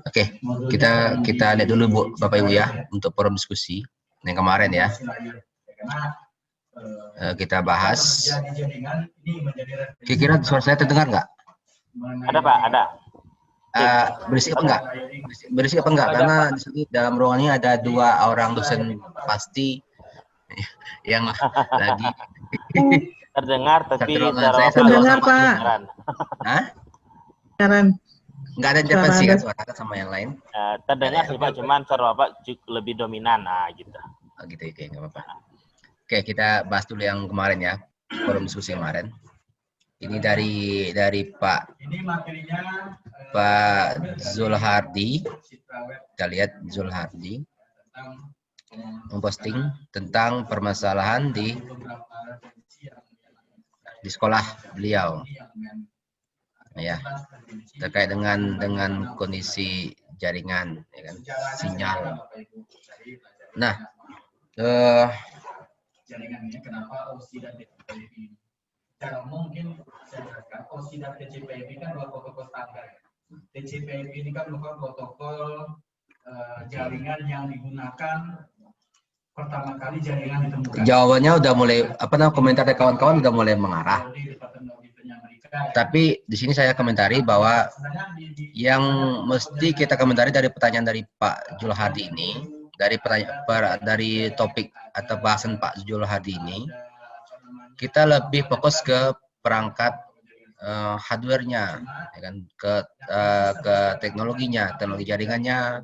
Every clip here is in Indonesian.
Oke, kita lihat dulu Bu, Bapak Ibu ya, untuk forum diskusi yang kemarin ya. Kita bahas. Kira-kira suara saya terdengar nggak? Ada Pak, ada. Berisik apa enggak? Berisik apa enggak? Karena di sini dalam ruangan ini ada 2 orang dosen pasti yang lagi terdengar, tapi saya terdengar Pak. Hah? Nggak ada intervensi kan suara sama yang lain? Terdengar sih Pak, cuman suara Bapak lebih dominan, gitu. Oh, gitu, oke, nggak apa-apa. Oke, kita bahas dulu yang kemarin ya, forum diskusi kemarin. Ini dari Pak Zulhardi. Kita lihat Zulhardi memposting tentang permasalahan di sekolah beliau. Ya, terkait dengan kondisi jaringan, ya kan, sinyal. Nah, jaringannya kenapa OSI dan TCP/IP? Cara mungkin saya jelaskan, OSI dan TCP/IP kan 2 protokol standar. TCP/IP ini kan merupakan protokol jaringan yang digunakan pertama kali jaringan ditemukan. Jawabannya udah mulai komentar dari kawan-kawan udah mulai mengarah. Tapi di sini saya komentari bahwa yang mesti kita komentari dari pertanyaan dari Pak Zulhadi ini, dari topik atau bahasan Pak Zulhadi ini, kita lebih fokus ke perangkat hardware-nya, ya kan, ke teknologinya, teknologi jaringannya,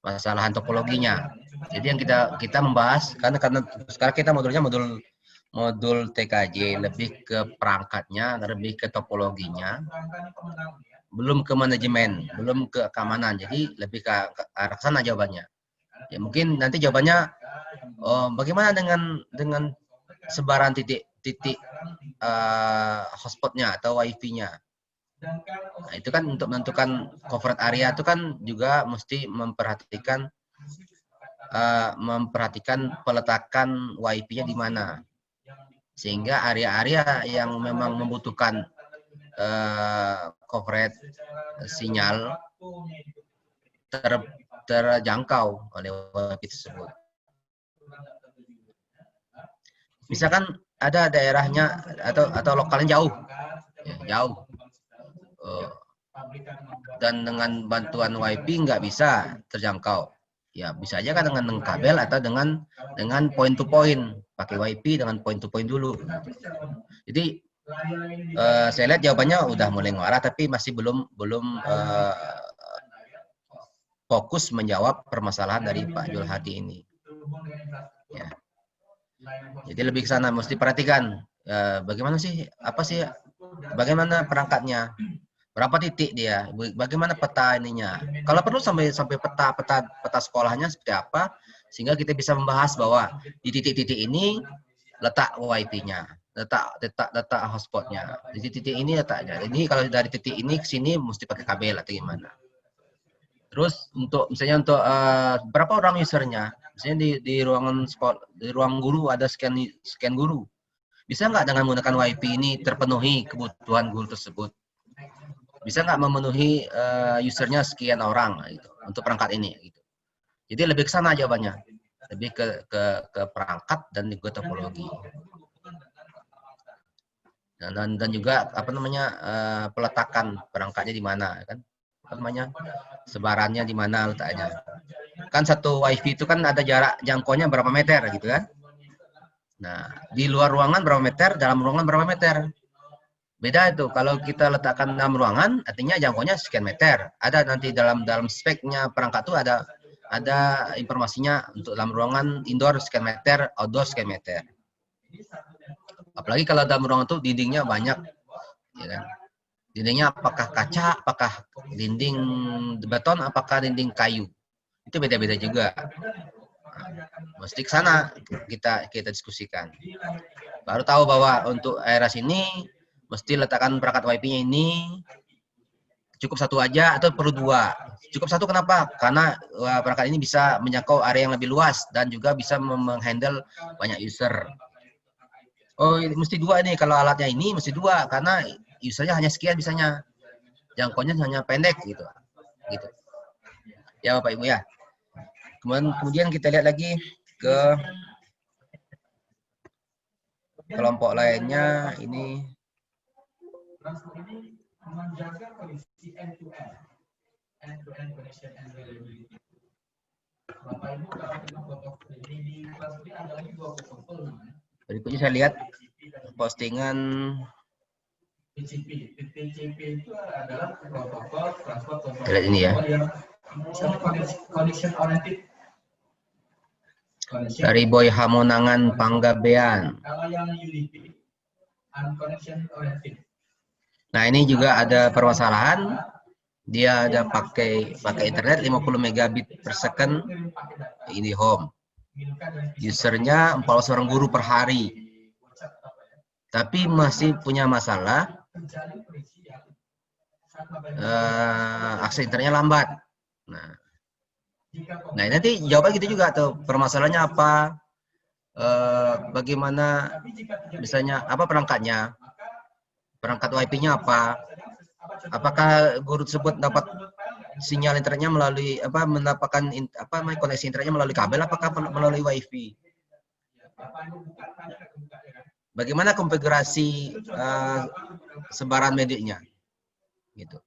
masalahan topologinya. Jadi yang kita membahas karena sekarang kita modulnya modul TKJ, lebih ke perangkatnya, lebih ke topologinya, belum ke manajemen, belum ke keamanan. Jadi lebih ke arah sana jawabannya. Ya mungkin nanti jawabannya bagaimana dengan sebaran titik hotspotnya atau wifi-nya. Nah, itu kan untuk menentukan covered area itu kan juga mesti memperhatikan peletakan wifi-nya di mana, sehingga area-area yang memang membutuhkan coverage sinyal terjangkau oleh wifi tersebut. Misalkan ada daerahnya atau lokalnya jauh, dan dengan bantuan wifi nggak bisa terjangkau. Ya bisa aja kan dengan kabel atau dengan point to point, pakai wifi dengan point to point dulu. Jadi saya lihat jawabannya udah mulai mengarah, tapi masih belum fokus menjawab permasalahan dari Pak Zulhadi ini. Ya. Jadi lebih ke sana, mesti perhatikan bagaimana perangkatnya, berapa titik dia, bagaimana peta ininya. Kalau perlu sampai peta sekolahnya seperti apa, sehingga kita bisa membahas bahwa di titik-titik ini letak wifi-nya, letak hotspotnya, di titik ini letaknya. Ini kalau dari titik ini ke sini mesti pakai kabel atau gimana. Terus misalnya untuk berapa orang usernya, misalnya di ruangan di ruang guru ada scan guru, bisa nggak dengan menggunakan wifi ini terpenuhi kebutuhan guru tersebut? Bisa nggak memenuhi usernya sekian orang gitu, untuk perangkat ini gitu. Jadi lebih ke sana jawabannya, lebih ke perangkat dan juga topologi. Dan juga peletakan perangkatnya di mana kan? Sebarannya di mana letaknya. Kan satu wifi itu kan ada jarak jangkaunya berapa meter gitu kan. Nah, di luar ruangan berapa meter, dalam ruangan berapa meter. Beda itu, kalau kita letakkan dalam ruangan, artinya jangkaunya sekian meter. Ada nanti dalam speknya perangkat itu ada informasinya untuk dalam ruangan indoor sekian meter, outdoor sekian meter. Apalagi kalau dalam ruangan itu dindingnya banyak, ya kan. Dindingnya apakah kaca, apakah dinding beton, apakah dinding kayu. Itu beda-beda juga. Nah, mesti ke sana kita diskusikan. Baru tahu bahwa untuk area sini mesti letakkan perangkat wifi-nya ini cukup satu aja atau perlu 2. Cukup satu kenapa? Karena perangkat ini bisa menjangkau area yang lebih luas dan juga bisa menghandle banyak user. Oh, mesti 2 nih, kalau alatnya ini mesti 2 karena usernya hanya sekian, bisanya jangkaunya hanya pendek gitu. gitu. Ya Bapak Ibu ya. Kemudian kita lihat lagi ke kelompok lainnya ini. Transport ini menjaga kondisi end-to-end connection and reliability. Bapak Ibu kalau kita protokol ini di kelas ini ada lagi 2 protokol namanya. Berikutnya saya lihat postingan TCP. TCP itu adalah protokol transport lihat ini ya. yang connection oriented. Dari Boy Hamonangan Panggabean. Kalau yang UDP unconnection oriented. Nah, ini juga ada permasalahan. Dia ada pakai internet 50 megabit per second. Ini home. Usernya 40 orang guru per hari. Tapi masih punya masalah. Akses internetnya lambat. Nah, nanti jawaban gitu juga tuh. Permasalahannya apa? Bagaimana misalnya apa perangkatnya? Perangkat WiFi-nya apa? Apakah guru tersebut dapat sinyal internetnya melalui mendapatkan koneksi internetnya melalui kabel apakah melalui WiFi? Bagaimana konfigurasi sebaran mediknya? Gitu.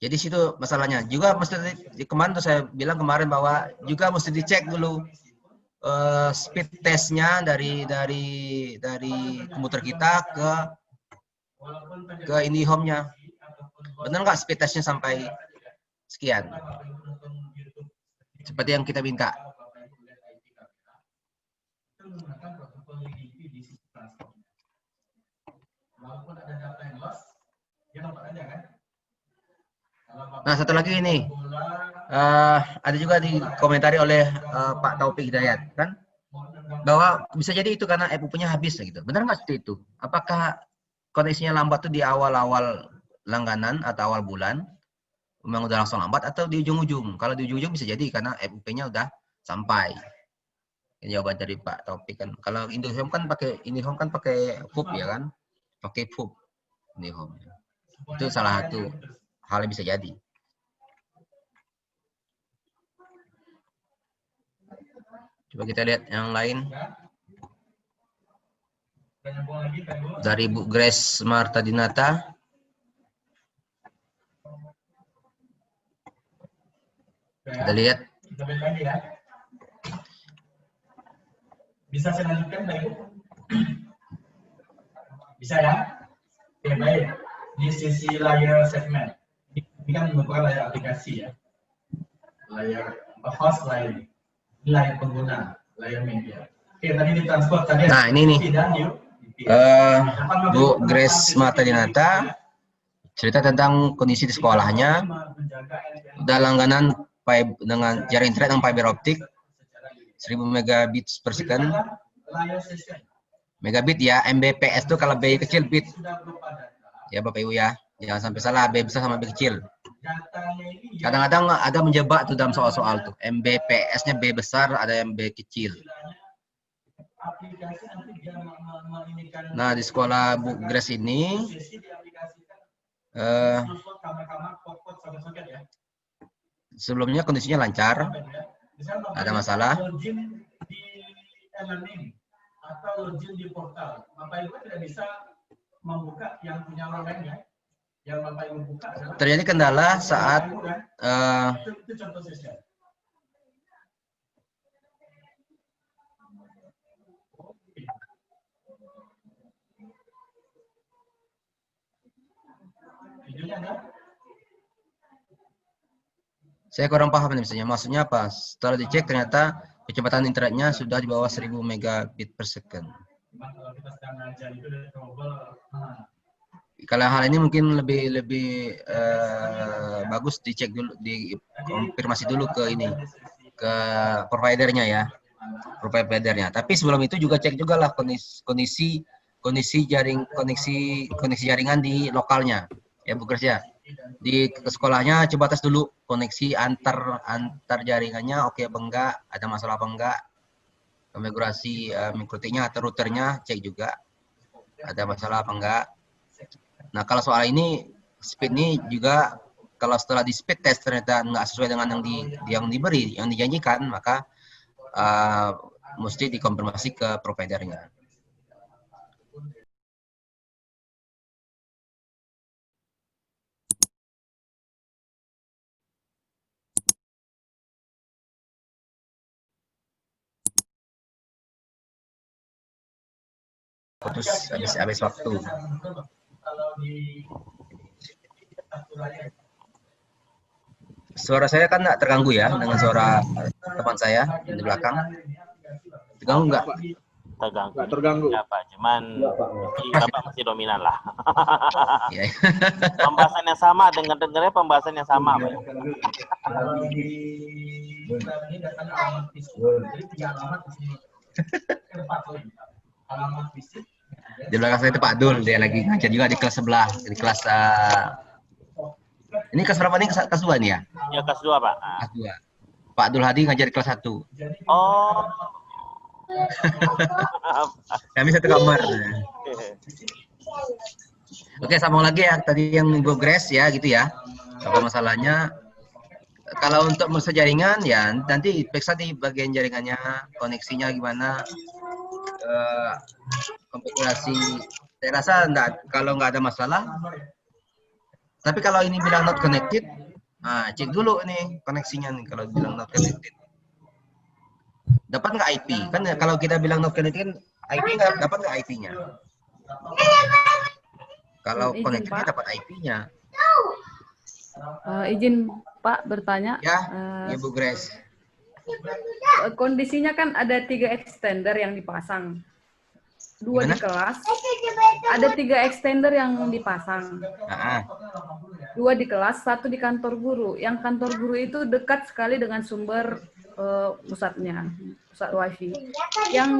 Jadi situ masalahnya. Juga mesti kemarin tuh saya bilang kemarin bahwa juga mesti dicek dulu speed testnya dari komputer kita ke IndiHome-nya. Benar nggak speed testnya sampai sekian? Seperti yang kita minta. Nah, satu lagi ini. Ada juga dikomentari oleh Pak Taufik Hidayat kan bahwa bisa jadi itu karena FUP-nya habis gitu. Benar nggak seperti itu? Apakah koneksinya lambat tuh di awal-awal langganan atau awal bulan memang udah langsung lambat atau di ujung-ujung? Kalau di ujung-ujung bisa jadi karena FUP-nya udah sampai. Ini jawaban dari Pak Taufik kan. Kalau IndiHome kan pakai FUP ya kan? Pakai FUP IndiHome. Itu salah satu hal yang bisa jadi. Coba kita lihat yang lain. Dari Bu Grace Marta Dinata. Kita lihat. Bisa saya lanjutkan, Pak Ibu? Bisa ya? Oke, baik. Di sisi layar segmen. Ini kan merupakan layar aplikasi ya. Layar host lain. Layar pengguna, layar media. Oke, tadi di transport tadi. Nah, ini nih. Bu Grace Marta Dinata cerita tentang kondisi di sekolahnya. Udah langganan dengan jaring internet yang fiber optik 1000 megabit per second. Megabit ya, Mbps itu kalau B kecil bit. Ya Bapak Ibu ya, jangan sampai salah B besar sama B kecil. Kadang-kadang ada menjebak tuh dalam soal-soal tuh. Mbps-nya B besar, ada yang B kecil. Nah, di sekolah Bu Grace ini sebelumnya kondisinya lancar. Ada masalah. Atau login di portal. Bapak Ibu tidak bisa membuka yang punya login ya. Yang Bapak Ibu buka terjadi kendala saat itu contoh sistem. Saya kurang paham nih misalnya. Maksudnya apa? Setelah dicek ternyata kecepatan internetnya sudah di bawah 1000 megabit per second. Kalau hal ini mungkin lebih bagus dicek dulu, dikonfirmasi dulu ke providernya ya, providernya. Tapi sebelum itu juga cek juga lah kondisi jaringan di lokalnya, ya Bu Grace ya. Di sekolahnya coba tes dulu koneksi antar jaringannya oke apa enggak, ada masalah apa enggak, konfigurasi mikrotiknya atau routernya cek juga. ada masalah apa enggak. Nah, kalau soal ini speed ini juga kalau setelah di speed test ternyata nggak sesuai dengan yang diberi, yang dijanjikan, maka mesti dikonfirmasi ke providernya. Putus habis waktu. Suara saya kan nggak terganggu ya dengan suara teman saya di belakang. Terganggu nggak? Terganggu. Nggak terganggu. Ya, Pak. Cuman Bapak masih dominan lah. Ya. Pembahasan yang sama, dengar-dengarnya pembahasan yang sama, Pak. Kalau di ini datanya alamat fisik, jadi 3 alamat di sini. Alamat fisik. Di belakang saya itu Pak Dul, dia lagi ngajar juga di kelas sebelah, di kelas ini kelas berapa nih? Kelas 2 nih ya? Ya, kelas 2, Pak. Kelas 2. Pak Dul Hadi ngajar di kelas 1. Oh. Kami satu kamar. Oke, sambung lagi ya tadi yang Ibu Grace ya gitu ya. Apa masalahnya? Kalau untuk merusak jaringan ya nanti periksa di bagian jaringannya, koneksinya gimana, konfigurasi. Saya rasa kalau nggak ada masalah. Tapi kalau ini bilang not connected, cek dulu nih koneksinya nih kalau bilang not connected. Dapat nggak IP? Kan kalau kita bilang not connected, IP nggak dapat nggak IP-nya? Kalau connected dapat IP-nya. Izin Pak bertanya. Ya, Ibu Grace. Kondisinya kan ada 3 extender yang dipasang. 2 di kelas. Ada 3 extender yang dipasang. 2 di kelas, 1 di kantor guru. Yang kantor guru itu dekat sekali dengan sumber pusatnya, pusat wifi. Yang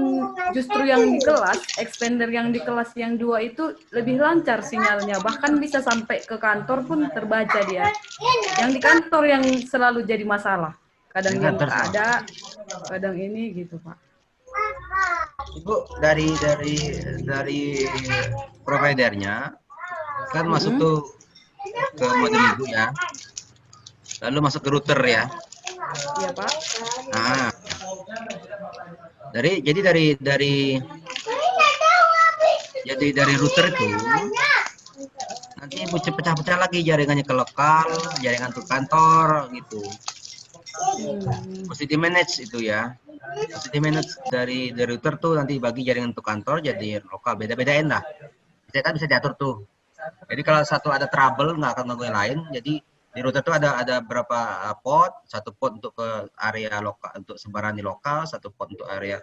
justru yang di kelas, extender yang di kelas yang 2 itu lebih lancar sinyalnya. Bahkan bisa sampai ke kantor pun terbaca dia. Yang di kantor yang selalu jadi masalah. Kadang yang nggak ada, kadang ini gitu Pak. Ibu dari providernya kan masuk tuh ke modem Ibu ya, lalu masuk ke router ya. Iya Pak. Nah, jadi dari router itu nanti Ibu pecah-pecah lagi jaringannya ke lokal, jaringan ke kantor gitu. Mesti di manage itu ya. Mesti di manage dari router tuh nanti bagi jaringan untuk kantor jadi lokal, beda-bedain lah. Bisa diatur tuh. Jadi kalau satu ada trouble nggak akan ganggu yang lain. Jadi di router tuh ada berapa port, satu port untuk ke area lokal untuk sebaran di lokal, satu port untuk area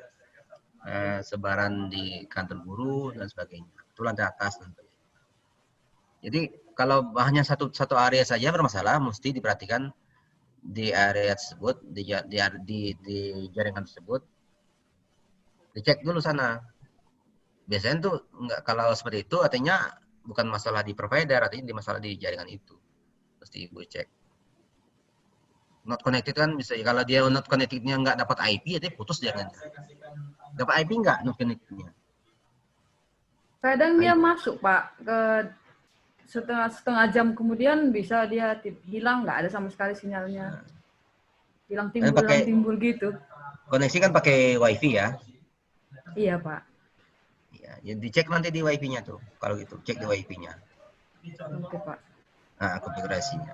sebaran di kantor guru dan sebagainya. Itu lantai atas nanti. Jadi kalau hanya satu area saja bermasalah, mesti diperhatikan di area tersebut, di jaringan tersebut, dicek dulu sana. Biasanya tuh enggak, kalau seperti itu artinya bukan masalah di provider, artinya di masalah di jaringan itu. Mesti Ibu cek. Not connected kan bisa, kalau dia not connected-nya nggak dapat IP, artinya putus jaringannya. Dapat IP nggak not connected-nya? Kadang dia masuk Pak ke setengah jam kemudian bisa dia hilang, nggak ada sama sekali sinyalnya, hilang timbul gitu. Koneksi kan pakai wifi ya? Iya Pak. Ya, dicek nanti di wifi-nya tuh, kalau gitu cek di wifi-nya. Oke Pak. Nah, konfigurasinya.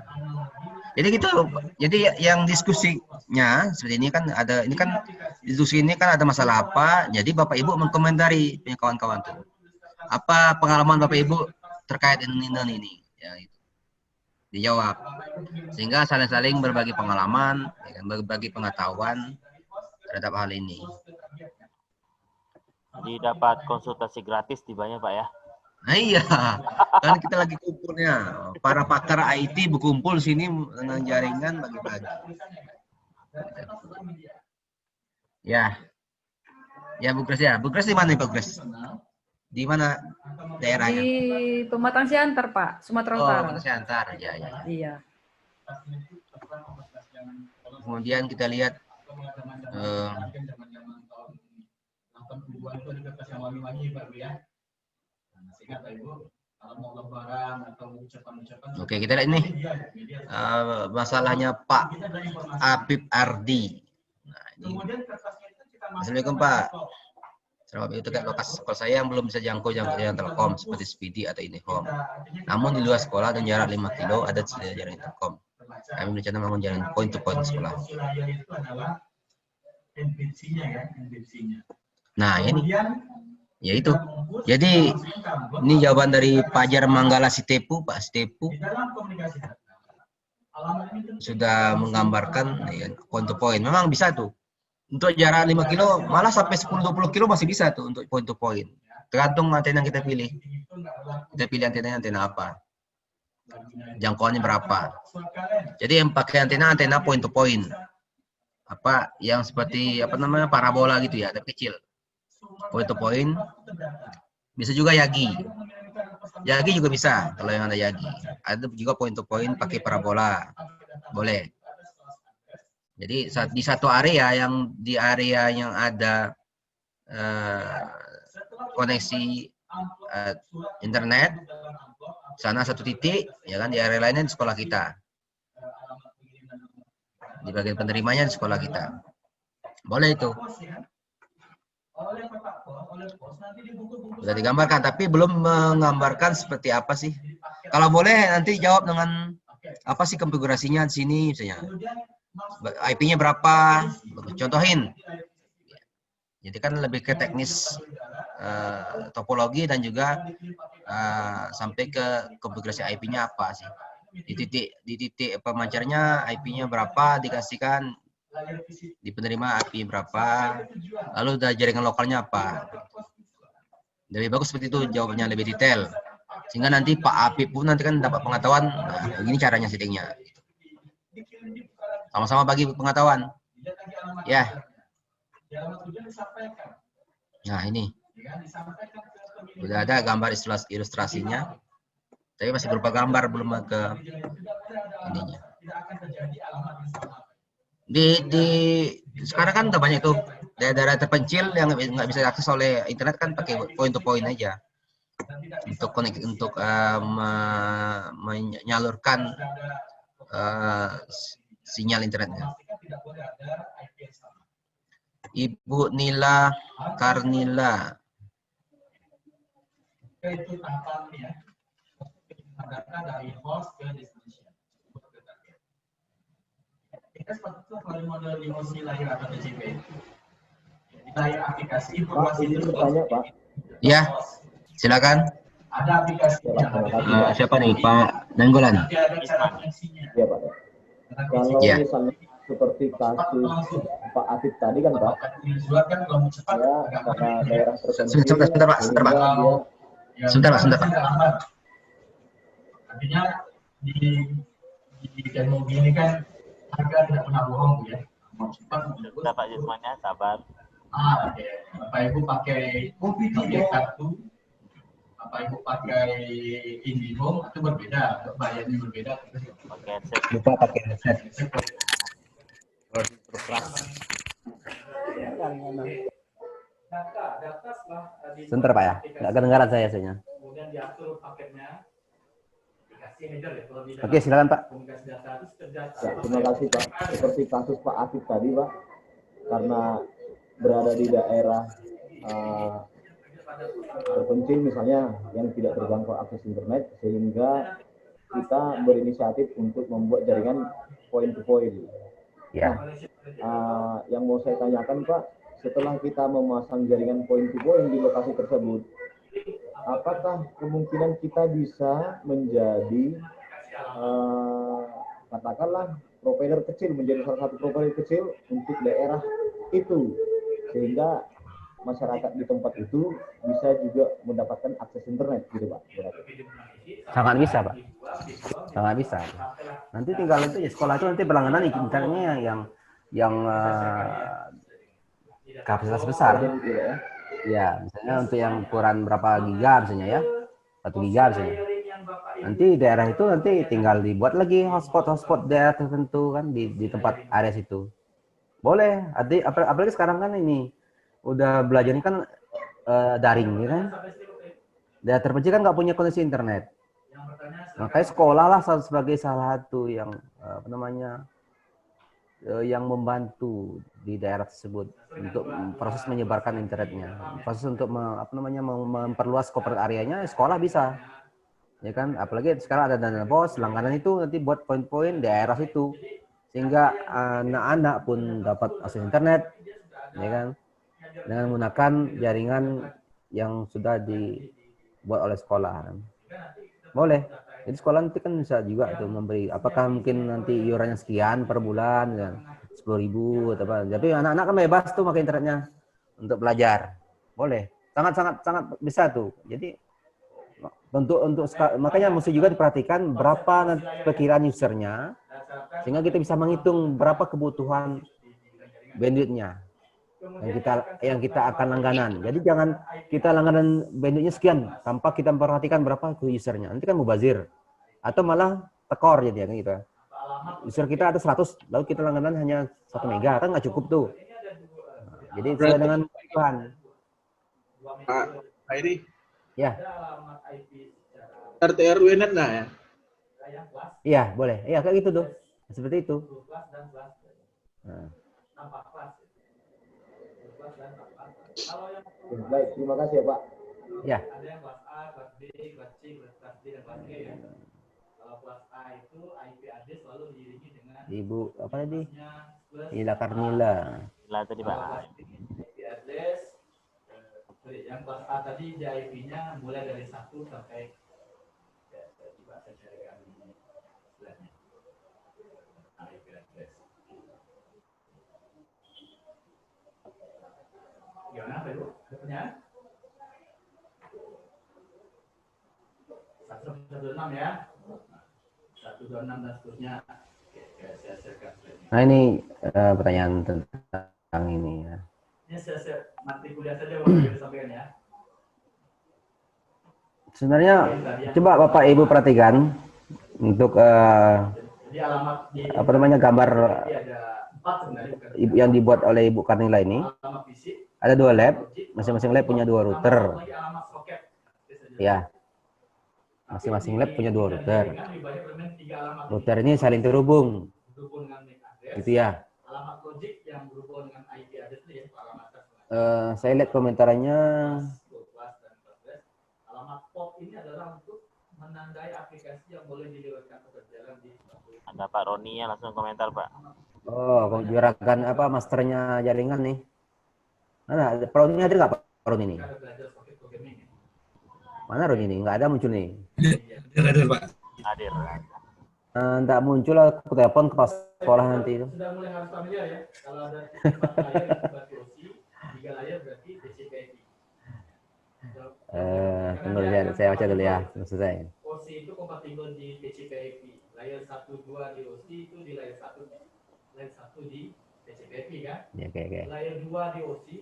Jadi gitu, jadi yang diskusinya seperti ini kan ada, ini kan diskusi ini kan ada masalah apa, jadi Bapak Ibu mengkomentari punya kawan-kawan tuh. Apa pengalaman Bapak Ibu terkait dengan ini ya, itu dijawab sehingga saling berbagi pengalaman, berbagi pengetahuan terhadap hal ini. Jadi dapat konsultasi gratis tibanya Pak ya. Nah iya, kan kita lagi kumpulnya, para pakar IT berkumpul sini dengan jaringan bagi-bagi. Ya, Bu Grace ya, Bu Grace di mana nih Pak Grace? Di mana daerahnya? Di Pematang Siantar, Pak, Sumatera Utara. Pematang Siantar, ya. Iya. Kemudian kita lihat Ingat Ibu, kalau mau lebaran atau ucapan-ucapan. Oke, kita lihat ini masalahnya Pak Apip Ardi. Nah, ini. Assalamualaikum Pak. Selama itu kan lokasi sekolah saya yang belum bisa jangkau jaringan Telkom seperti Speedy atau Indihome. Namun di luar sekolah dan jarak 5 kilo ada jaringan Telkom. Kami berencana membangun jaringan point to point sekolah. Nah ini, ya itu. Jadi ini jawaban dari Pajar Manggala Sitepu, Pak Sitepu sudah menggambarkan ya, point to point. Memang bisa tuh. Untuk jarak 5 kilo, malah sampai 10-20 kilo masih bisa tuh untuk point to point. Tergantung antena yang kita pilih. Kita pilih antena apa. Jangkauannya berapa. Jadi yang pakai antena point to point. Apa yang seperti apa namanya parabola gitu ya, tapi kecil. Point to point. Bisa juga Yagi. Yagi juga bisa kalau yang ada Yagi. Ada juga point to point pakai parabola. Boleh. Jadi di satu area yang ada koneksi internet, sana satu titik, ya kan, di area lainnya di sekolah kita. Di bagian penerimanya di sekolah kita. Boleh itu. Sudah digambarkan, tapi belum menggambarkan seperti apa sih. Kalau boleh nanti jawab dengan apa sih konfigurasinya di sini misalnya. IP-nya berapa? Contohin. Jadi kan lebih ke teknis topologi dan juga sampai ke konfigurasi IP-nya apa sih. Di titik pemancarnya IP-nya berapa dikasihkan, di penerima IP berapa, lalu dari jaringan lokalnya apa. Lebih bagus seperti itu jawabannya, lebih detail. Sehingga nanti Pak Apip pun nanti kan dapat pengetahuan, nah, begini caranya settingnya. Sama-sama bagi pengetahuan. Ya. Nah, ini. Sudah ada gambar ilustrasinya. Tapi masih berupa gambar, belum ke ininya. Sekarang kan udah banyak tuh daerah-daerah terpencil yang nggak bisa diakses oleh internet, kan pakai point to point aja. Untuk menyalurkan sinyal internetnya. Ibu Nila Karnila. Itu tahapannya. Dari host ke destination. Kita seperti itu kalau model di host lahir atau TCP. Lahir aplikasi informasi itu bertanya Pak. Ya, silakan. Ada aplikasinya. Siapa nih Pak Nanggolan? Iya Pak. Kalau Ya. misalnya seperti kasus Pak Afif tadi kan Pak, ya karena daerah terpencil. Sebentar Pak. Sebentar Pak. Artinya di demo ini kan harga tidak pernah bohong ya. Mau cepat, Sudah Pak Jusmanya, sabar. Oke. Bapak Ibu pakai kartu, Bapak Ibu pakai Indihome itu berbeda, bayarnya berbeda. Oke, sip. Lupa pakai headset. Data setelah Sebentar Pak ya, nggak kedengaran saya sayangnya. kemudian diatur paketnya, dikasih header ya. Kalau di dalam Oke, silakan Pak. komunikasi data itu terdata. Ya, terima kasih Pak. Seperti kasus Pak Afif tadi Pak, karena berada di daerah terpencil misalnya yang tidak terjangkau akses internet, sehingga kita berinisiatif untuk membuat jaringan point to point. Ya. Yang mau saya tanyakan Pak, setelah kita memasang jaringan point to point di lokasi tersebut, apakah kemungkinan kita bisa menjadi katakanlah provider kecil, menjadi salah satu provider kecil untuk daerah itu, sehingga masyarakat di tempat itu bisa juga mendapatkan akses internet gitu Pak? Sangat bisa Pak. Sangat bisa. Nanti tinggal itu ya, sekolah itu nanti berlangganan internetnya yang kapasitas besar. Ya, misalnya untuk yang ukuran berapa giga misalnya ya, 1 giga misalnya. Nanti daerah itu nanti tinggal dibuat lagi hotspot daerah tertentu kan di tempat area situ. Boleh. Apalagi sekarang kan ini udah belajarnya kan daring ya kan. daerah terpencil kan nggak punya koneksi internet. Makanya sekolah lah sebagai salah satu yang apa namanya yang membantu di daerah tersebut untuk proses menyebarkan internetnya, proses untuk memperluas coverage areanya, sekolah bisa, ya kan? Apalagi sekarang ada dana bos, langganan itu nanti buat poin-poin daerah situ, sehingga anak-anak pun dapat akses internet, ya kan? Dengan menggunakan jaringan yang sudah dibuat oleh sekolah, boleh. Jadi sekolah nanti kan bisa juga tuh memberi, apakah mungkin nanti iurannya sekian per bulan, kan? 10.000 atau apa. Tapi anak-anak kan bebas tuh pakai internetnya untuk belajar, boleh. Sangat bisa tuh. Jadi makanya mesti juga diperhatikan berapa perkiraan usernya, sehingga kita bisa menghitung berapa kebutuhan bandwidthnya yang kita akan langganan. Jadi jangan kita langganan bandwidthnya sekian tanpa kita memperhatikan berapa ke usernya. Nanti kan mubazir atau malah tekor jadi ya gitu. User kita ada 100, lalu kita langganan hanya 1 mega, kan nggak cukup tuh. Jadi sesuai dengan kebutuhan. Pak Hairi, Ya. RT RW nah ya? Iya, boleh. Iya, kayak gitu tuh. Seperti itu. Nah. Baik, terima kasih ya Pak. Ya. Ada yang kelas A, kelas B, kelas C, kelas D, dan kelas E ya. Kalau kelas A itu IP address selalu diiringi dengan Ibu apa tadi? plus Ila Karnila. Lah tadi Pak. IP address. Yang kelas A tadi dia IP-nya mulai dari 1 sampai coba saya carikan ini istilahnya. IP address. Gimana Pak Ibu? Ada pertanyaan? 126 ya. 126 dan seterusnya. Oke, saya sharekan. Nah ini pertanyaan tentang ini ya. Ini saya mati kuliah saja Bapak Ibu sampaikan ya. Sebenarnya coba Bapak Ibu perhatikan untuk Jadi alamat di apa namanya gambar ada 4 sebenarnya yang dibuat oleh Ibu Karnila ini. alamat fisik, Ada 2 lab, masing-masing lab punya 2 router. lagi alamat soket. Ya, masing-masing lab punya 2 router. Dengan lebih banyak elemen 3 alamat Router ini saling terhubung, berhubung dengan MAC address. gitu ya. Alamat logic yang berhubung dengan IP address itu ya alamat Saya lihat komentarnya. 12 dan 14. Alamat port ini adalah untuk menandai aplikasi yang boleh dilewatkan atau berjalan di Ada Pak Roni ya langsung komentar Pak. Oh, juragan apa masternya jaringan nih? Mana? Pak Roni ada nggak Pak Roni ini? ada belajar soket programming ya. Mana Roni ini? Nggak ada muncul nih. Hadir. Nggak muncul, aku telepon ke pas sekolah nanti itu. Sudah mulai harus familiar ya. Kalau ada 4 layar itu berarti OSI, 3 layar berarti TCP/IP. Tunggu saya baca dulu ya, selesai. OSI itu kompatibel di TCP/IP. Layer 1, 2 di OSI itu di layer 1 di TCP/IP kan? Ya, oke. Layer 2 di OSI.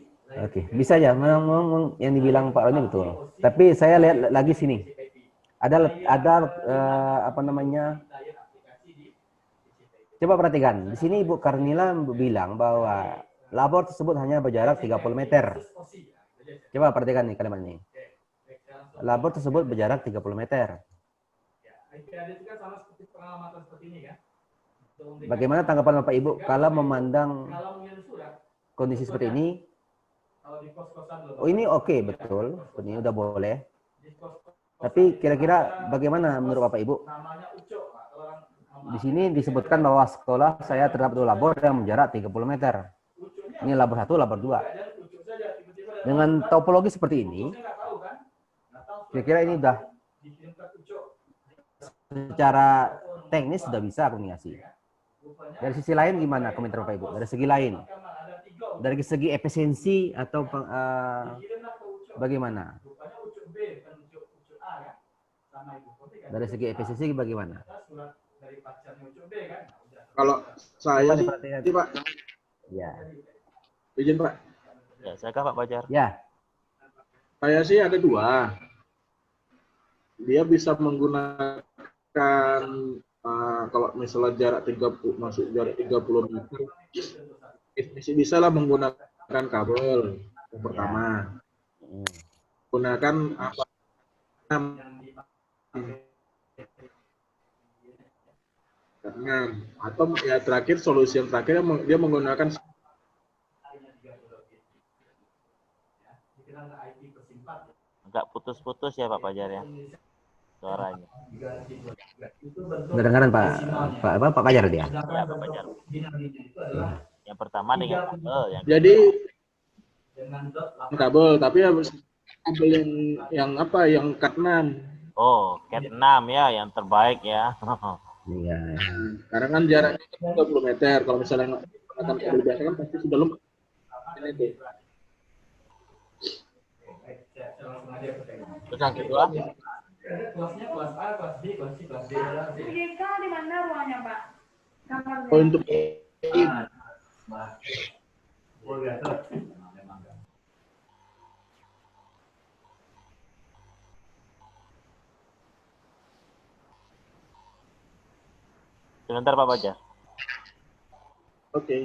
Oke, bisa ya. Memang yang dibilang Pak Roni betul. Tapi saya lihat lagi sini. Ada apa namanya? Coba perhatikan. Di sini Ibu Karnila bilang bahwa labor tersebut hanya berjarak 30 meter. Coba perhatikan nih kalimat ini. Labor tersebut berjarak 30 meter. IP address itu kan sama seperti pengamatan seperti ini kan? Bagaimana tanggapan Bapak Ibu kalau memandang Kalau mengirim surat, kondisi seperti ini? kalau di kos-kosan loh. Oh, ini oke, betul. Ini udah boleh. Tapi kira-kira bagaimana menurut Bapak Ibu? Namanya Ucok, Pak. Kalau orang Di sini disebutkan bahwa sekolah saya terdapat 2 labor yang menjarak 30 meter. Ini labor 1, labor 2. Dengan topologi seperti ini, kira-kira ini udah secara teknis sudah bisa komunikasi. Dari sisi lain gimana komentar Bapak Ibu? Dari segi lain, dari segi efisiensi atau bagaimana? Dari segi efisiensi bagaimana? Kalau saya sih, Diperhatikan. Pak, Ya, izin Pak. Ya, silakan Pak Bajar. ya, Saya sih ada 2. Dia bisa menggunakan kalau misalnya jarak 30 masuk jarak 30 meter, masih bisa lah menggunakan kabel yang pertama. Gunakan Atau ya terakhir, solusi yang terakhir dia menggunakan Agak putus-putus ya Pak Fajar ya suaranya. Kedengaran Pak Fajar dia. Ya Pak Fajar. Yang pertama dengan kabel, jadi kabel, tapi harus kabel yang apa, yang Cat 6. Oh, Cat 6 ya, yang terbaik ya. Iya. Karena kan jaraknya 30 meter. Kalau misalnya menggunakan kabel biasa kan pasti sudah lemah. Ini tuh. Terus yang kedua, Kelasnya kelas A, kelas B, kelas C, kelas D. GK di mana ruangnya, Pak? Kamarnya. Oh, untuk sebentar Pak Fajar. oke.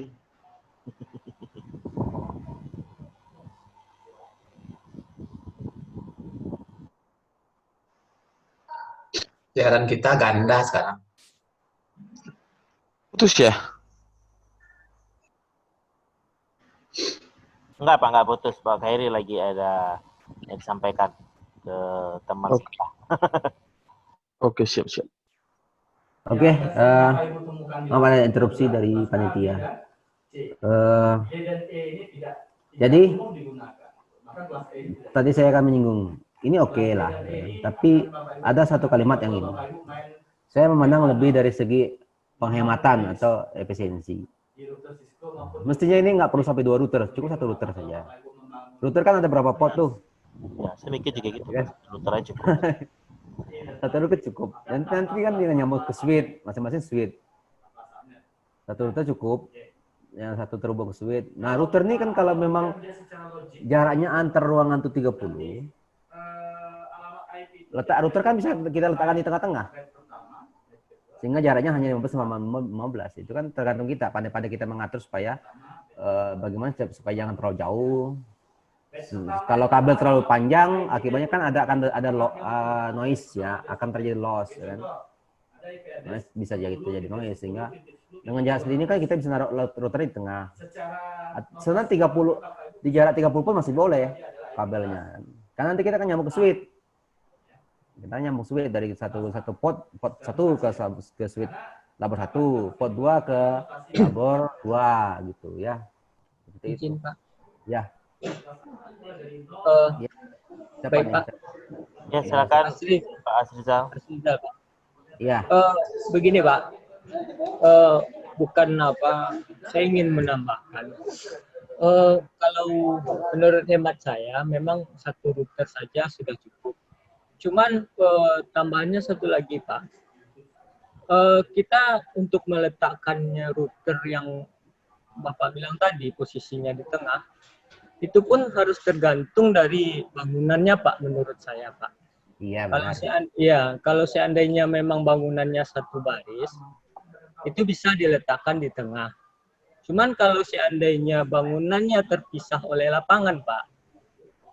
Siaran kita ganda sekarang. Putus ya? Enggak Pak, enggak putus. Pak Khairi lagi ada yang disampaikan ke teman Oke. kita. Oke, siap. Oke, maaf ada interupsi dari panitia. Jadi tadi saya akan menyinggung ini oke lah, tapi ada satu kalimat yang ini. Saya memandang lebih dari segi penghematan atau efisiensi. Mestinya ini nggak perlu sampai 2 router, cukup 1 router saja. Router kan ada berapa port tuh? Ya, saya mikir juga gitu. Ya. Router aja cukup. 1 router cukup. Nanti kan dia nyambung ke switch, masing-masing switch. 1 router cukup. Yang 1 terhubung ke switch. Nah, router ini kan kalau memang jaraknya antar ruangan tuh 30. Letak router kan bisa kita letakkan di tengah-tengah. Sehingga jaraknya hanya 15 sama 15. Itu kan tergantung kita, pandai-pandai kita mengatur supaya bagaimana supaya jangan terlalu jauh. Kalau kabel terlalu panjang, akibatnya kan ada noise ya, akan terjadi loss ya kan. Noise bisa jadi noise, sehingga dengan jarak seperti ini kan kita bisa naruh router di tengah. Sebenarnya 30 di jarak 30 pun masih boleh kabelnya. Karena nanti kita akan nyambung ke switch. Kita nyambung switch dari satu port 1 ke switch labor 1, port 2 ke labor 2 gitu ya. Seperti itu. Izin, Pak. Ya. Ya. Siapa Baik, nih? Pak. Ya, silakan Asri. Pak Asrizal. Asrizal, Pak. Ya. Begini, Pak. Bukan apa, saya ingin menambahkan. Kalau menurut hemat saya, memang 1 router saja sudah cukup. Cuman tambahannya satu lagi, Pak. Kita untuk meletakkannya router yang Bapak bilang tadi, posisinya di tengah, itu pun harus tergantung dari bangunannya, Pak, menurut saya, Pak. Iya, Kalau seandainya memang bangunannya 1 baris, itu bisa diletakkan di tengah. Cuman kalau seandainya bangunannya terpisah oleh lapangan, Pak,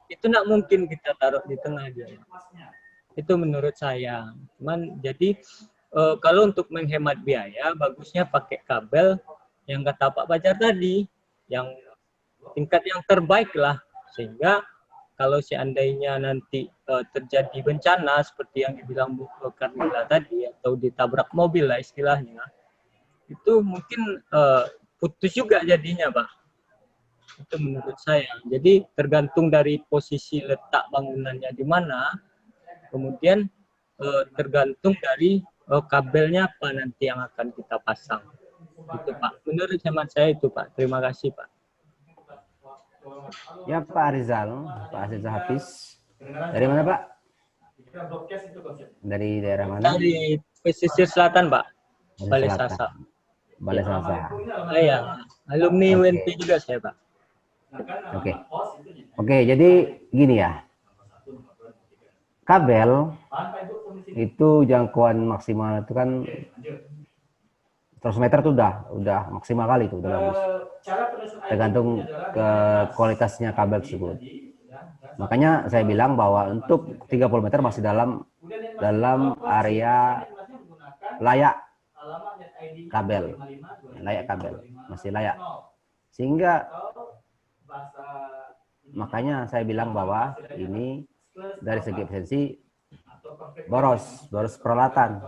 itu tidak mungkin kita taruh di tengah dia. Itu menurut saya. Cuman jadi kalau untuk menghemat biaya, bagusnya pakai kabel yang kata Pak Fajar tadi, yang tingkat yang terbaik lah, sehingga kalau seandainya nanti terjadi bencana seperti yang dibilang Bu Karmila tadi, atau ditabrak mobil lah istilahnya, itu mungkin putus juga jadinya, Pak. Itu menurut saya. Jadi tergantung dari posisi letak bangunannya di mana, kemudian tergantung dari kabelnya apa nanti yang akan kita pasang. Itu, Pak. Menurut hemat saya itu, Pak. Terima kasih, Pak. Ya, Pak Rizal Hafiz. Dari mana, Pak? Dari daerah mana? Dari pesisir selatan, Pak. Balai Sasa. Balai Sasa. Iya, alumni UNP juga saya, Pak. Oke, jadi gini ya. Kabel itu jangkauan maksimal itu kan 100 meter tuh udah maksimal kali itu, udah bagus. Tergantung ke kualitasnya kabel tersebut. Makanya saya bilang bahwa untuk 30 meter masih dalam area layak kabel, masih layak. Sehingga makanya saya bilang bahwa ini dari segi efisiensi boros peralatan.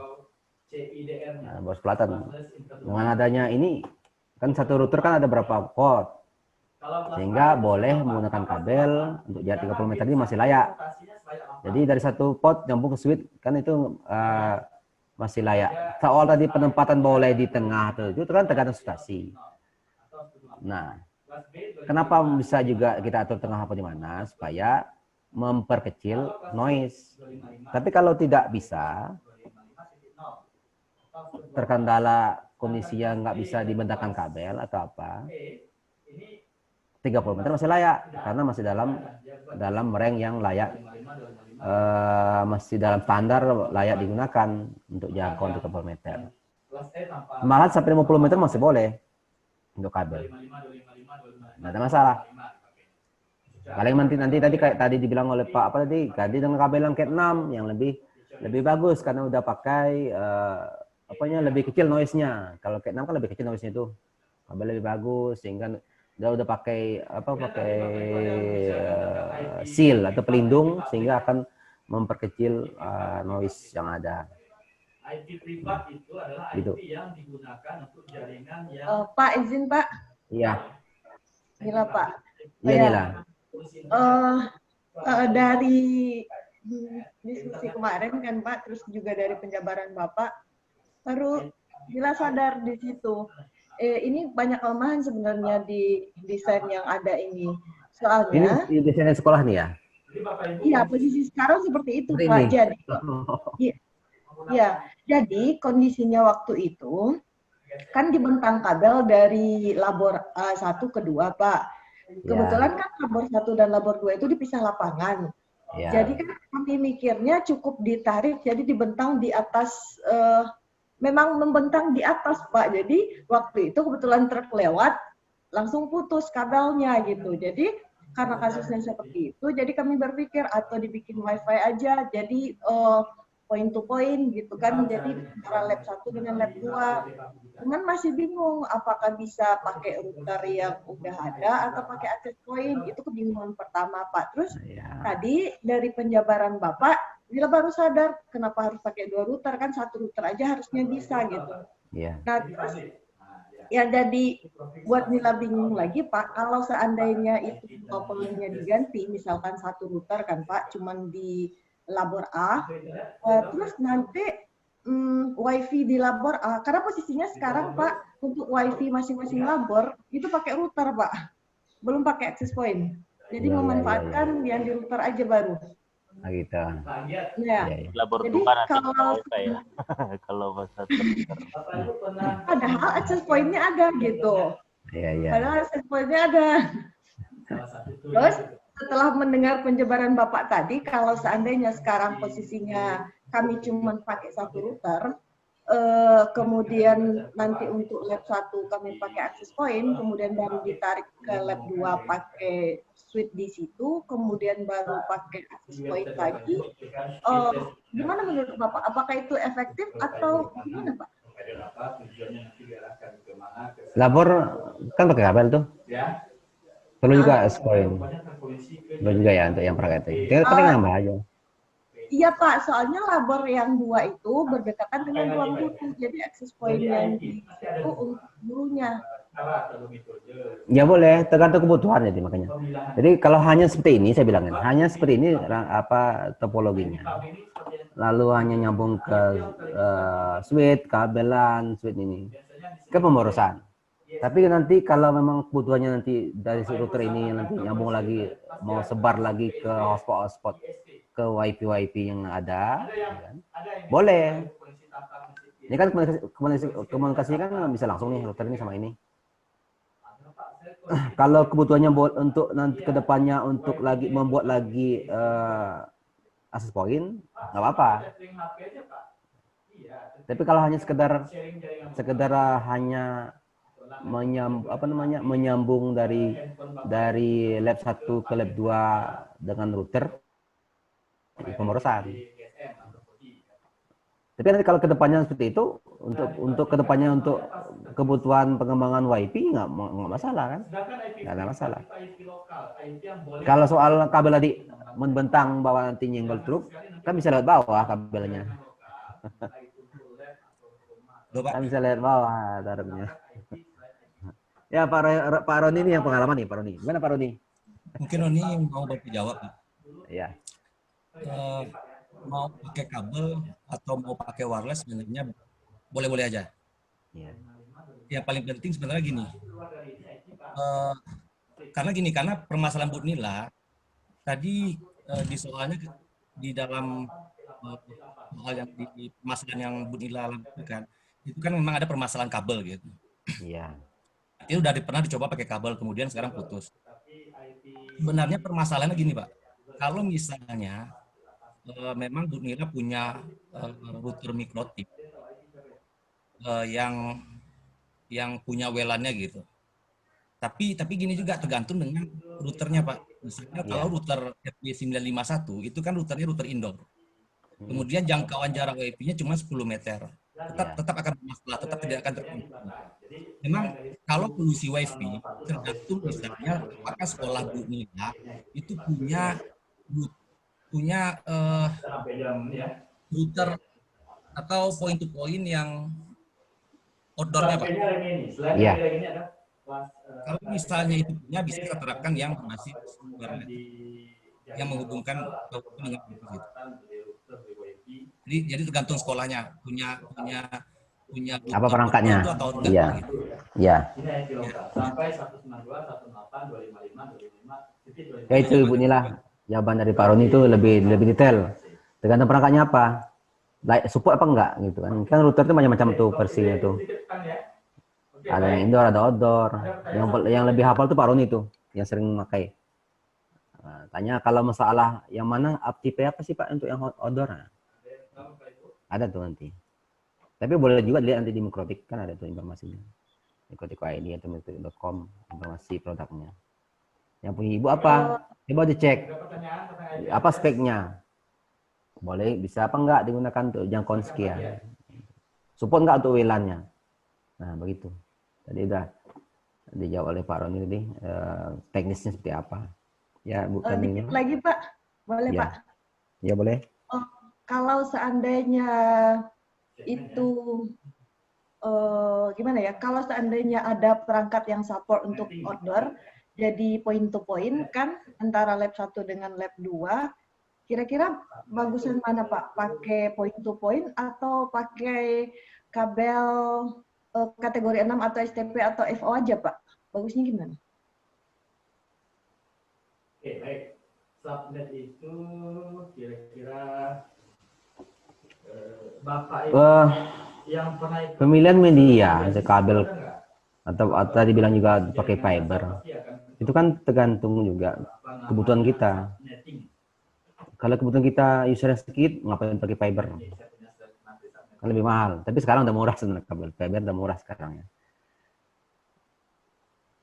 Nah, boros peralatan. Dengan adanya ini kan satu router kan ada berapa port, sehingga boleh menggunakan kabel untuk jarak 30 meter ini masih layak. Jadi dari satu pot nyambung ke switch kan itu masih layak. Soal tadi penempatan boleh di tengah itu kan tergantung situasi. Nah, kenapa bisa juga kita atur tengah apa di mana supaya memperkecil noise. Tapi kalau tidak bisa, terkendala kondisinya nggak bisa dibentangkan kabel atau apa, 30 meter masih layak karena masih dalam range yang layak, masih dalam standar layak digunakan untuk jangkauan 30 meter. Malah sampai 50 meter masih boleh untuk kabel, nggak ada masalah. Paling nanti tadi kayak tadi dibilang oleh Pak apa tadi dengan kabel yang Cat 6 yang lebih bagus karena udah pakai lebih kecil noise-nya. Kalau Cat 6 kan lebih kecil noise-nya itu. Kabel lebih bagus sehingga udah pakai seal atau pelindung sehingga akan memperkecil noise yang ada. IP privat itu adalah Gitu. IP yang digunakan untuk jaringan yang Pak izin Pak. Iya. Gila Pak. Iya Nila. Dari diskusi kemarin kan Pak, terus juga dari penjabaran Bapak, baru Gila sadar di situ. Ini banyak kelemahan sebenarnya di desain yang ada ini. Soalnya Ini desain sekolah nih ya? Iya, posisi sekarang seperti itu Pak. Jadi, ya, jadi kondisinya waktu itu kan dibentang kabel dari labor 1 ke 2 Pak. Kebetulan kan labor 1 dan labor 2 itu dipisah lapangan. Ya. Jadi kan kami mikirnya cukup ditarik, jadi dibentang di atas, memang membentang di atas Pak. Jadi waktu itu kebetulan truk lewat, langsung putus kabelnya gitu. Jadi karena kasusnya seperti itu, jadi kami berpikir atau dibikin wifi aja, jadi point to point gitu kan, jadi antara lab 1 dengan lab 2. Cuman masih bingung apakah bisa pakai router yang udah ada atau pakai access point, itu kebingungan pertama Pak. Terus tadi dari penjabaran Bapak, Gila baru sadar kenapa harus pakai 2 router, kan 1 router aja harusnya bisa gitu. Nah terus ya jadi buat Gila bingung lagi Pak, kalau seandainya itu topologinya diganti, misalkan 1 router kan Pak, cuman di labor A, terus nanti wifi di labor A, karena posisinya sekarang Pak, untuk wifi masing-masing labor, itu pakai router Pak, belum pakai access point. Jadi memanfaatkan yang di router aja baru. Nah, gitu. Ya. Labor Jadi bukan kalau wifi ya. Kalau bahasa padahal access point-nya ada gitu. Iya. Padahal access point-nya ada. Terus setelah mendengar penjabaran Bapak tadi, kalau seandainya sekarang posisinya kami cuma pakai 1 router, kemudian nanti untuk lab 1 kami pakai access point, kemudian baru ditarik ke lab 2 pakai switch di situ, kemudian baru pakai access point lagi. Gimana menurut Bapak? Apakah itu efektif atau gimana Pak? Labor kan pakai kabel tuh. Perlu juga access point. Perlu juga ya untuk yang pakai itu. Kita pakai nambah aja. Iya Pak, soalnya labor yang 2 itu berdekatan dengan ruang guru, jadi access point yang di situ untuk gurunya. Ya boleh, tergantung kebutuhan jadi makanya. Jadi kalau hanya seperti ini saya bilangin, hanya seperti ini topologinya. Lalu hanya nyambung ke switch, kabelan, switch ini ke pemborosan. Tapi nanti kalau memang kebutuhannya nanti dari router ini nanti nyambung lagi, mau sebar lagi ke hotspot ke wifi yang ada, ya kan? Boleh. Ini kan komunikasinya kan bisa langsung nih router ini sama ini. Kalau kebutuhannya untuk nanti kedepannya untuk lagi membuat lagi access point, nggak apa-apa. Tapi kalau hanya sekedar hanya menyambung dari lab 1 ke lab 2 dengan router pemborosan. Tapi nanti kalau kedepannya seperti itu, untuk kedepannya untuk kebutuhan pengembangan WiFi nggak masalah kan? Nggak ada masalah. Kalau soal kabel tadi membentang bawah nanti nyenggol truk, kan bisa lewat bawah kabelnya. Kan bisa lewat bawah taruhnya. Ya Pak Roni ini yang pengalaman nih Pak Roni. Gimana Pak Roni? Mungkin Roni mau Bapak jawab. Ya. Mau pakai kabel atau mau pakai wireless sebenarnya boleh-boleh aja. Ya. Yang paling penting sebenarnya gini. Karena permasalahan Bu Nila tadi di soalnya di dalam soal yang di permasalahan yang Bu Nila lakukan itu kan memang ada permasalahan kabel gitu. Iya. Itu udah pernah dicoba pakai kabel kemudian sekarang putus. Sebenarnya permasalahannya gini Pak. Kalau misalnya memang Bu Nila punya router mikrotip yang punya WLAN-nya gitu. Tapi gini juga tergantung dengan routernya Pak. Misalnya kalau router FB951 itu kan routernya router indoor. Kemudian jangkauan jarak WiFi-nya cuma 10 meter. Tetap akan bermasalah, tetap tidak akan terkontrol. Memang kalau polusi WiFi tergantung misalnya apakah sekolah Bu Nila itu punya router atau point to point yang outdoor-nya Pak. Iya. Kalau misalnya itu punya bisa kita terapkan yang masih yang menghubungkan dengan gitu. Jadi tergantung sekolahnya punya apa perangkatnya? Atau enggak, iya. Gitu. Iya. Ya itu Bu Nila. Jawaban dari Pak Roni itu lebih detail. Tergantung perangkatnya apa. Support apa enggak gitu kan. Kan router itu macam-macam tuh versinya tuh. Ada yang indoor, ada outdoor. Yang lebih hafal tuh Pak Roni tuh yang sering memakai. Tanya kalau masalah yang mana tipe apa sih Pak untuk yang outdoor? Ada tuh nanti. Tapi boleh juga dilihat nanti di Mikrotik kan ada tuh informasinya. Mikrotik ID atau mikrotik.com informasi produknya. Yang punya ibu apa? Coba dicek. Apa speknya? Boleh, bisa apa enggak digunakan untuk jangkauan sekian. Support enggak untuk WLAN-nya? Nah, begitu. Tadi udah dijawab oleh Pak Roni tadi, teknisnya seperti apa. Ya, Bu Dikit lagi Pak, boleh ya. Pak? Ya boleh. Kalau seandainya itu gimana ya? Kalau seandainya ada perangkat yang support untuk outdoor, jadi point to point kan antara lab 1 dengan lab 2, kira-kira bagusan mana Pak? Pakai point to point atau pakai kabel kategori 6 atau STP atau FO aja Pak? Bagusnya gimana? Oke, baik. Subnet itu kira-kira Bapak itu yang pernah ikut pemilihan media, kabel atau tadi bilang juga pakai fiber. Itu kan tergantung juga kebutuhan kita. Kalau kebutuhan kita usernya sedikit, ngapain pakai fiber? Kan lebih mahal. Tapi sekarang udah murah sebenarnya kabel fiber, udah murah sekarang ya.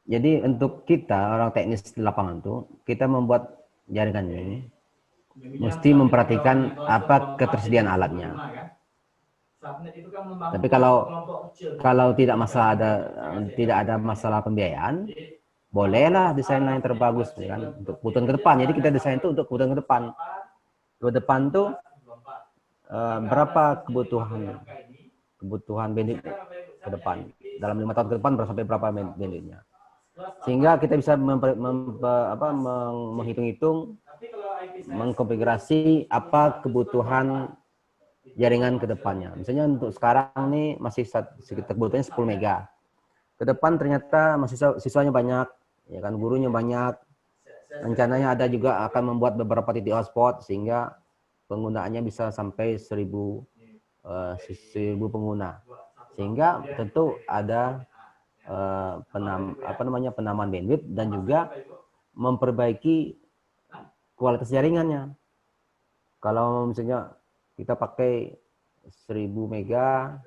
Jadi untuk kita orang teknis di lapangan tuh, kita membuat jaringan ini mesti memperhatikan apa ketersediaan alatnya. Tapi kalau tidak ada masalah pembiayaan, bolehlah desain yang terbagus kan untuk kebutuhan ke depan. Jadi kita desain itu untuk kebutuhan ke depan. Ke depan tuh berapa kebutuhan bandwidth ke depan. Dalam 5 tahun ke depan sampai berapa bandwidthnya. Sehingga kita bisa menghitung-hitung, mengkonfigurasi apa kebutuhan jaringan ke depannya. Misalnya untuk sekarang nih masih sekitar kebutuhannya 10 mega. Ke depan ternyata masih siswanya banyak, ya kan, gurunya banyak. Rencananya ada juga akan membuat beberapa titik hotspot sehingga penggunaannya bisa sampai 1000 pengguna. Sehingga tentu ada penambahan bandwidth dan juga memperbaiki kualitas jaringannya. Kalau misalnya kita pakai 1000 mega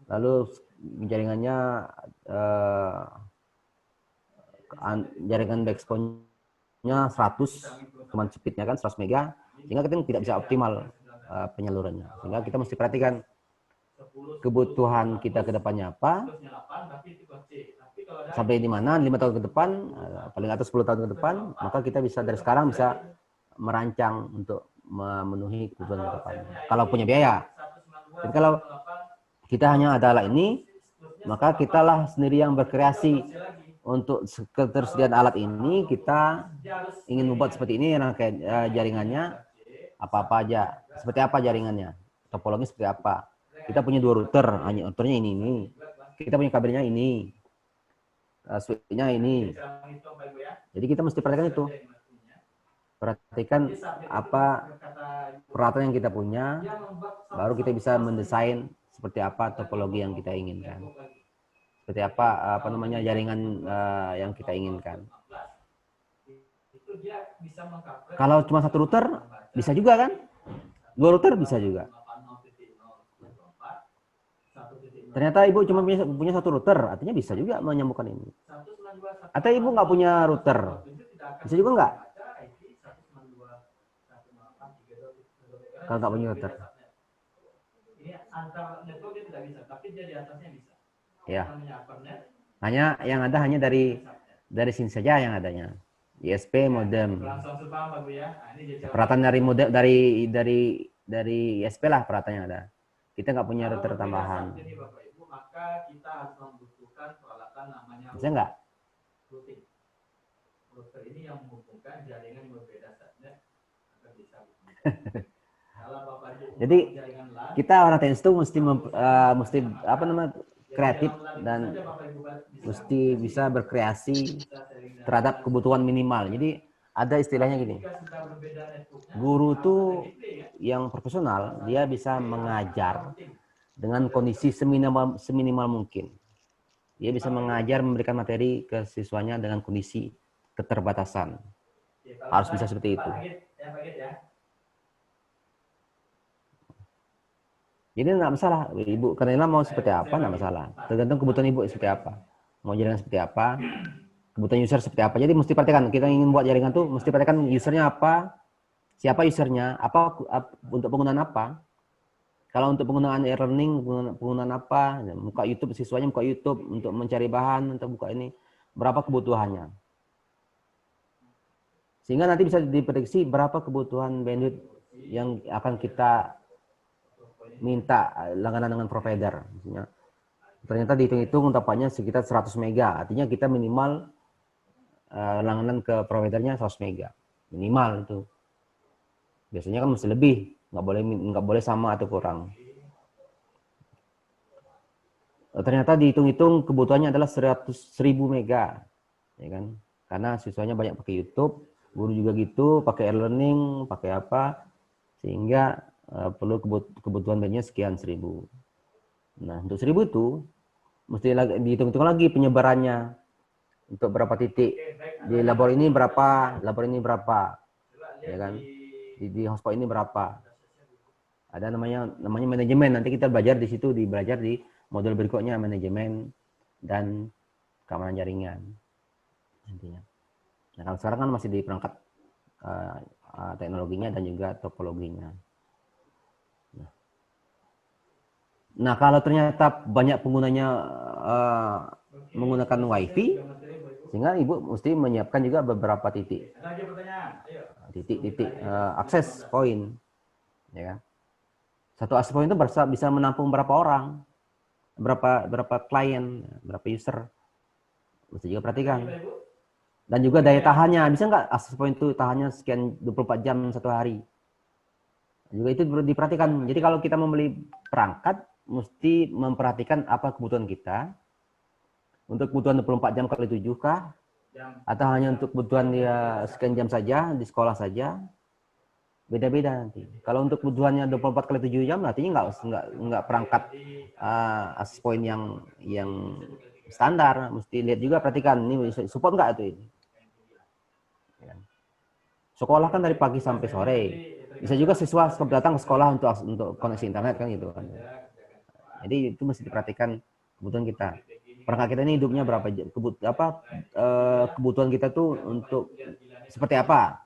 Lalu jaringannya jaringan backbone-nya 100, cuman speed-nya kan 100 mega, sehingga kita tidak bisa optimal penyalurannya. Sehingga kita mesti perhatikan kebutuhan kita ke depannya apa, sampai di mana 5 tahun ke depan, paling atas 10 tahun ke depan, maka kita bisa dari sekarang bisa merancang untuk memenuhi kebutuhan ke depan. Kalau punya biaya. Jadi kalau kita hanya ada alat ini, maka kitalah sendiri yang berkreasi untuk ketersediaan alat ini. Kita ingin membuat seperti ini, rangkaian jaringannya apa-apa aja, seperti apa jaringannya, topologi seperti apa. Kita punya 2 router, hanya routernya ini. Kita punya kabelnya ini, switch-nya ini. Jadi kita mesti perhatikan itu. Perhatikan apa peralatan yang kita punya, baru kita bisa mendesain seperti apa topologi yang kita inginkan. Seperti apa namanya jaringan yang kita inginkan. Kalau cuma 1 router bisa juga kan? 2 router bisa juga. Ternyata ibu cuma punya 1 router, artinya bisa juga menyambungkan ini. Atau ibu nggak punya router, bisa juga nggak? Kalau nggak punya router. Ya. Yang ada hanya dari sini saja yang adanya. ISP modem. Peralatan dari modem dari ISP lah peralatan yang ada. Kita nggak punya router tambahan. Bisa nggak? Router ini yang menghubungkan jaringan yang berbeda saja. Jadi kita orang teknis itu mesti apa namanya kreatif dan mesti bisa berkreasi terhadap kebutuhan minimal. Jadi ada istilahnya gini, guru tuh yang profesional dia bisa mengajar dengan kondisi seminimal mungkin. Dia bisa mengajar, memberikan materi ke siswanya dengan kondisi keterbatasan. Harus bisa seperti itu. Jadi nggak masalah, Ibu Karina mau seperti apa, nggak masalah. Tergantung kebutuhan Ibu seperti apa. Mau jaringan seperti apa, kebutuhan user seperti apa. Jadi mesti perhatikan, kita ingin buat jaringan tuh, mesti perhatikan usernya apa, siapa usernya, apa untuk penggunaan apa. Kalau untuk penggunaan e-learning, penggunaan apa, buka YouTube, siswanya buka YouTube untuk mencari bahan, untuk buka ini, berapa kebutuhannya. Sehingga nanti bisa diprediksi berapa kebutuhan bandwidth yang akan kita minta langganan dengan provider. Misalnya, ternyata dihitung-hitung tampaknya sekitar 100 mega. Artinya kita minimal langganan ke providernya 100 mega. Minimal itu. Biasanya kan mesti lebih. Nggak boleh sama atau kurang. Ternyata dihitung-hitung kebutuhannya adalah 100.000 mega. Ya kan? Karena siswanya banyak pakai YouTube, guru juga gitu, pakai e-learning, pakai apa. Sehingga perlu kebutuhan bandnya sekian 1000. Nah, untuk 1000 itu mesti dihitung-hitung lagi penyebarannya. Untuk berapa titik. Di labor ini berapa, ya kan? Di hotspot ini berapa. Ada namanya manajemen. Nanti kita belajar di situ, belajar di modul berikutnya manajemen dan keamanan jaringan. Intinya. Nah, kalau sekarang kan masih di perangkat teknologinya dan juga topologinya. Nah, kalau ternyata banyak penggunanya menggunakan WiFi, sehingga Ibu mesti menyiapkan juga beberapa titik akses point, ya kan? Satu akses point itu bisa menampung berapa orang, berapa klien, berapa user, mesti juga perhatikan. Dan juga daya tahannya, bisa nggak akses point itu tahannya sekian 24 jam satu hari? Juga itu diperhatikan. Jadi kalau kita membeli perangkat, mesti memperhatikan apa kebutuhan kita. Untuk kebutuhan 24 jam kali 7 kah? Atau hanya untuk kebutuhan dia sekian jam saja, di sekolah saja? Beda-beda nanti. Kalau untuk kebutuhannya 24 kali 7 jam, artinya nggak perangkat access point yang standar. Mesti lihat juga, perhatikan, ini support nggak itu ini. Sekolah kan dari pagi sampai sore. Bisa juga siswa datang ke sekolah untuk koneksi internet kan gitu kan. Jadi itu mesti diperhatikan kebutuhan kita. Perangkat kita ini hidupnya berapa jam? Kebutuhan kita tuh untuk seperti apa?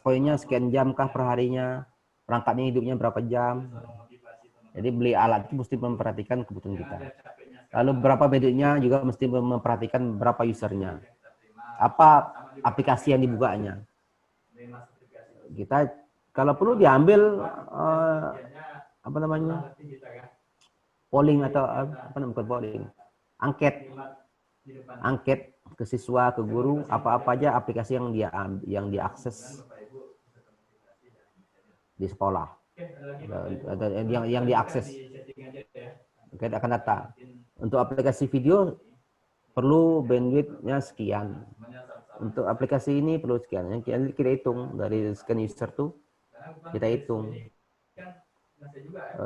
Poinnya sekian jam kah perharinya? Perangkatnya hidupnya berapa jam? Jadi beli alat itu mesti memperhatikan kebutuhan kita. Lalu berapa bedanya juga mesti memperhatikan berapa usernya. Apa aplikasi yang dibukanya. Kita kalau perlu diambil apa namanya? Polling atau apa namanya, bukan polling. Angket ke siswa, ke guru, apa-apa aja aplikasi yang diakses di sekolah. Yang diakses. Oke, akan data. Untuk aplikasi video perlu bandwidth-nya sekian. Untuk aplikasi ini perlu sekian. Yang kita hitung dari sekian user tuh kita hitung.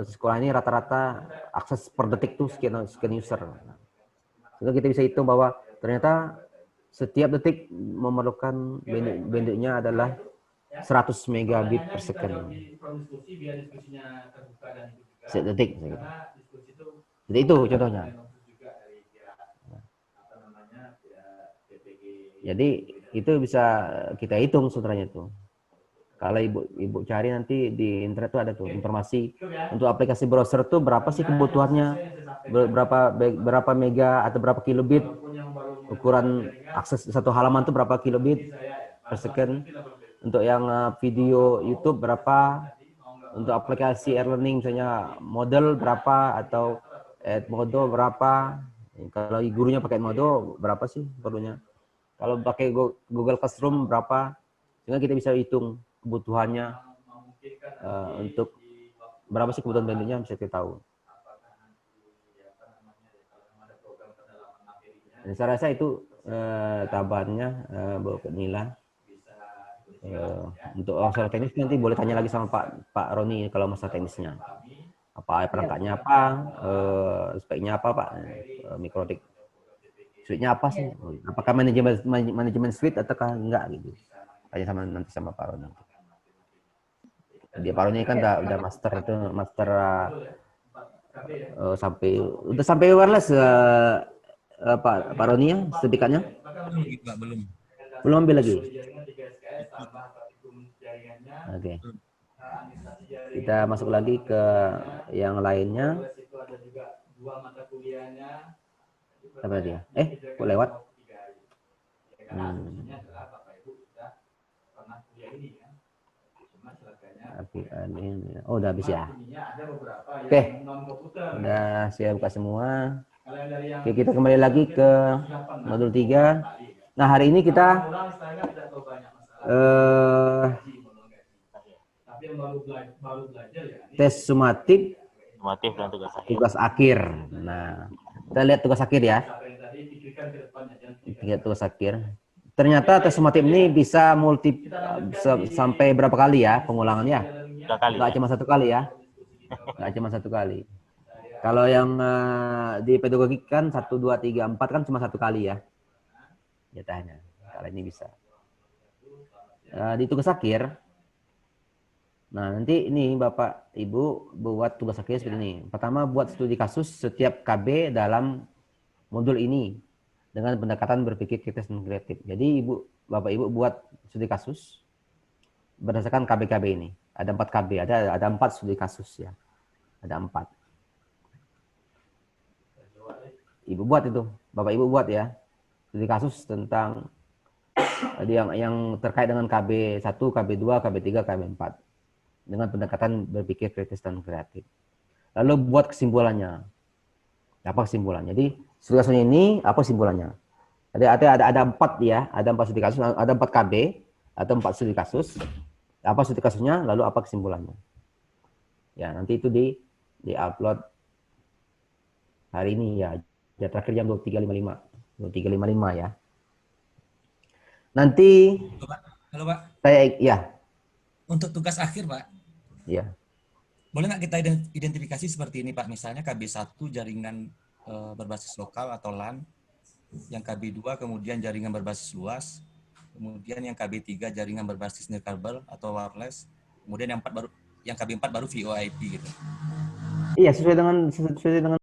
Sekolah ini rata-rata akses per detik tuh sekian user. Sehingga kita bisa hitung bahwa ternyata setiap detik memerlukan bandwidth-nya adalah 100 megabit per second. Setiap detik. Jadi itu contohnya. Jadi itu bisa kita hitung sebenarnya itu. Kalau ibu cari nanti di internet tuh ada tuh informasi untuk aplikasi browser tuh berapa sih kebutuhannya, berapa mega atau berapa kilobit, ukuran akses satu halaman tuh berapa kilobit per second. Untuk yang video YouTube berapa, untuk aplikasi e-learning misalnya model berapa atau Edmodo berapa, kalau gurunya pakai Edmodo berapa sih perlunya, kalau pakai Google Classroom berapa, sehingga kita bisa hitung kebutuhannya untuk berapa sih kebutuhan bandwidth-nya bisa kita tahu. Dan saya rasa itu tambahannya Bu Nila. Untuk masalah teknis nanti boleh tanya lagi sama Pak Roni kalau masalah teknisnya. Apa perangkatnya apa, speknya apa Pak, mikrotik suite-nya apa sih? Apakah manajemen suite ataukah enggak gitu? Tanya nanti sama Pak Roni. Dia Pak Roni kan udah master itu, udah sampai wireless Pak Roni ya, sertifikatnya? Belum ambil lagi. Oke. Kita masuk lagi ke yang lainnya. Apa dia? Kok lewat? Oh, udah habis ya. Oke. Udah saya buka semua. Oke, kita kembali lagi ke modul 3. Nah, hari ini kita tes sumatif dan tugas akhir. Nah, kita lihat tugas akhir ya. Lihat tugas akhir. Ternyata tes sumatif ini bisa sampai berapa kali ya pengulangannya? Nggak cuma satu kali ya. Nggak cuma satu kali. Kalau yang di pedagogik kan 1, 2, 3, 4 kan cuma satu kali ya. Jatahnya. Kali ini bisa. Di tugas akhir. Nah, nanti ini Bapak Ibu buat tugas akhir seperti ini. Pertama, buat studi kasus setiap KB dalam modul ini dengan pendekatan berpikir kritis dan kreatif. Jadi Bapak Ibu buat studi kasus berdasarkan KB-KB ini. Ada 4 KB, ada 4 studi kasus ya. Ada 4. Ibu buat itu, Bapak Ibu buat ya. Studi kasus tentang yang terkait dengan KB 1, KB 2, KB 3, KB 4. Dengan pendekatan berpikir kritis dan kreatif. Lalu buat kesimpulannya. Apa kesimpulannya? Jadi studi kasusnya ini apa kesimpulannya? Ada 4 ya, ada 4 studi kasus, ada 4 KB, ada 4 studi kasus. Apa studi kasusnya? Lalu apa kesimpulannya? Ya, nanti itu di-upload hari ini ya. Ya terakhir jam 23.55. 23.55 ya. Nanti halo Pak. Saya ya. Untuk tugas akhir Pak. Ya. Boleh nggak kita identifikasi seperti ini Pak? Misalnya KB1 jaringan berbasis lokal atau LAN, yang KB2 kemudian jaringan berbasis luas, kemudian yang KB3 jaringan berbasis nirkabel atau wireless, kemudian yang KB4 baru VoIP gitu. Iya, sesuai dengan